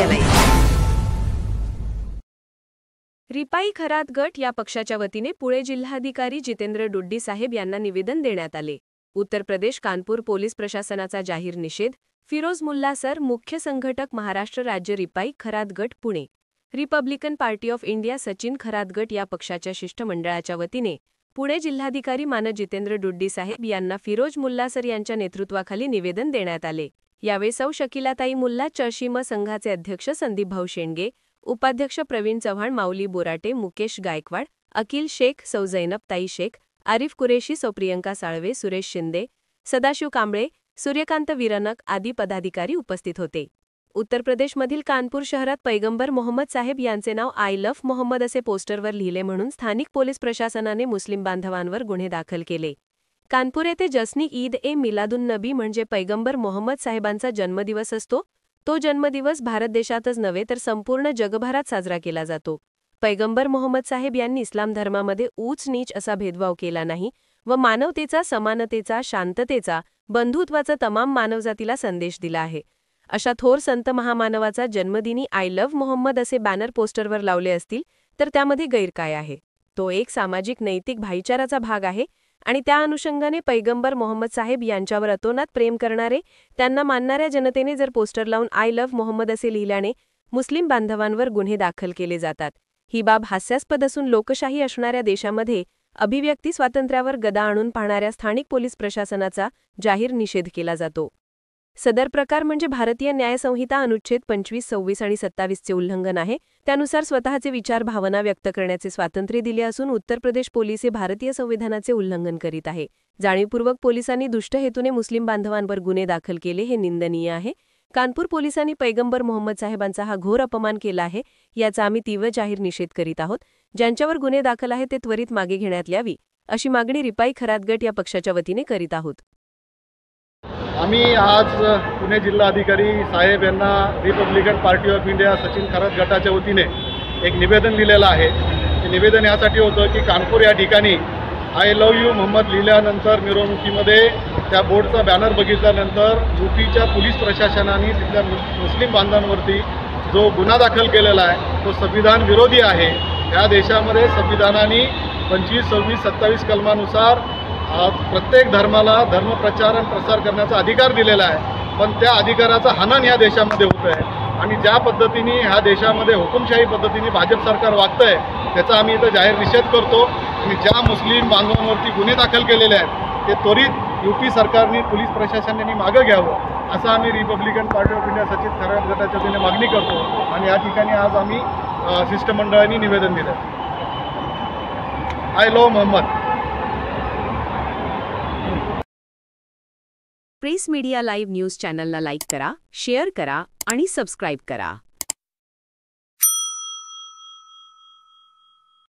कार्यालय। रिपाई खरात गट या पक्षाच्या वतीने पुणे जिल्हाधिकारी जितेंद्र डुड्डी साहेब यांना निवेदन देण्यात आले। उत्तर प्रदेश कानपूर पोलीस प्रशासनाचा जाहीर निषेध। फिरोज मुल्ला सर, मुख्य संघटक महाराष्ट्र राज्य रिपाई खरात गट Pune. Republican party of India Sachin Kharat गट या पक्षाच्या शिष्टमंडळाच्या वतीने पुणे जिल्हाधिकारी मान जितेंद्र डुड्डी साहेब यांना फिरोज मुल्ला सर यांच्या नेतृत्वाखाली निवेदन देण्यात आले। यावेळी सौ शकिलाताई मुल्ला, चर्शिम संघाचे अध्यक्ष संदीप भाऊ शेंडगे, उपाध्यक्ष प्रवीण चव्हाण, माऊली बोराटे, मुकेश गायकवाड, अकिल शेख, सौ जैनब ताई शेख, आरिफ कुरेशी, सौ प्रियंका साळवे, सुरेश शिंदे, सदाशिव कांबळे, सूर्यकांत विरनक आदी पदाधिकारी उपस्थित होते। उत्तर प्रदेशमधील कानपूर शहरात पैगंबर मोहम्मद साहेब यांचे नाव आय लव्ह मोहम्मद असे पोस्टरवर लिहिले म्हणून स्थानिक पोलीस प्रशासनाने मुस्लिम बांधवांवर गुन्हे दाखल केले। कानपूर येथे जसनी ईद ए मिलादुन नबी म्हणजे पैगंबर मोहम्मद साहेबांचा जन्मदिवस असतो। तो जन्मदिवस भारत देशातच नव्हे तर संपूर्ण जगभरात साजरा केला जातो। पैगंबर मोहम्मद साहेब यांनी इस्लाम धर्मामध्ये ऊच नीच असा भेदभाव केला नाही व मानवतेचा, समानतेचा, शांततेचा, बंधुत्वाचा तमाम मानवजातीला संदेश दिला आहे। अशा थोर संत महामानवाचा जन्मदिनी आय लव्ह मोहम्मद असे बॅनर पोस्टरवर लावले असतील तर त्यामध्ये गैर काय आहे? तो एक सामाजिक नैतिक भाईचाराचा भाग आहे आणि त्या अनुषंगाने पैगंबर मोहम्मद साहेब यांच्यावर अतोनात प्रेम करणारे, त्यांना मानणाऱ्या जनतेने जर पोस्टर लावून आय लव्ह मोहम्मद असे लिहिल्याने मुस्लिम बांधवांवर गुन्हे दाखल केले जातात। ही बाब हास्यास्पद असून लोकशाही असणाऱ्या देशामध्ये अभिव्यक्ती स्वातंत्र्यावर गदा आणून पाहणाऱ्या स्थानिक पोलीस प्रशासनाचा जाहीर निषेध केला जातो। सदर प्रकार म्हणजे भारतीय न्यायसंहिता अनुच्छेद 25, 26 आणि 27 चे उल्लंघन आहे। त्यानुसार स्वतःचे विचार, भावना व्यक्त करण्याचे स्वातंत्र्य दिले असून उत्तर प्रदेश पोलीस हे भारतीय संविधानाचे उल्लंघन करीत आहे। जाणीवपूर्वक पोलिसांनी दुष्ट हेतूने मुस्लिम बांधवांवर गुन्हे दाखल केले हे निंदनीय आहे। कानपूर पोलिसांनी पैगंबर मोहम्मद साहेबांचा हा घोर अपमान केला आहे, याचा आम्ही तीव्र जाहीर निषेध करीत आहोत। ज्यांच्यावर गुन्हे दाखल आहे ते त्वरित मागे घेण्यात यावी अशी मागणी रिपाई खरात गट या पक्षाच्या वतीने करीत आहोत। आम्ही आज पुणे जिल्हाधिकारी साहेब यांना Republican party of India Sachin Kharat गटाच्या वतीने एक निवेदन दिलेलं आहे। ते निवेदन यासाठी होतं की कानपूर या ठिकाणी आय लव्ह यू मोहम्मद लिहिल्यानंतर मिरवणुकीमध्ये त्या बोर्डचा बॅनर बघितल्यानंतर यूपीच्या पोलीस प्रशासनाने तिथल्या मुस्लिम बांधवांवरती जो गुन्हा दाखल केलेला आहे तो संविधान विरोधी आहे। या देशामध्ये संविधानाने 25, 26, 27 कलमानुसार प्रत्येक धर्माला धर्मप्रचार आणि प्रसार करण्याचा अधिकार दिलेला आहे, पण त्या अधिकाराचा हनन या देशामध्ये होत आहे आणि ज्या पद्धतीने ह्या देशामध्ये हुकुमशाही पद्धतीने भाजप सरकार वागतंय त्याचा आम्ही इथं जाहीर निषेध करतो आणि ज्या मुस्लिम बांधवांवरती गुन्हे दाखल केलेले आहेत ते त्वरित यूपी सरकारने, पोलीस प्रशासनाने मागं घ्यावं असं आम्ही Republican party of India Sachin Kharat गटाच्या वतीने मागणी करतो आणि या ठिकाणी आज आम्ही शिष्टमंडळाने निवेदन दिलं। I love Mohammed. Press media live news चॅनलला लाईक करा, शेअर करा आणि सबस्क्राईब करा।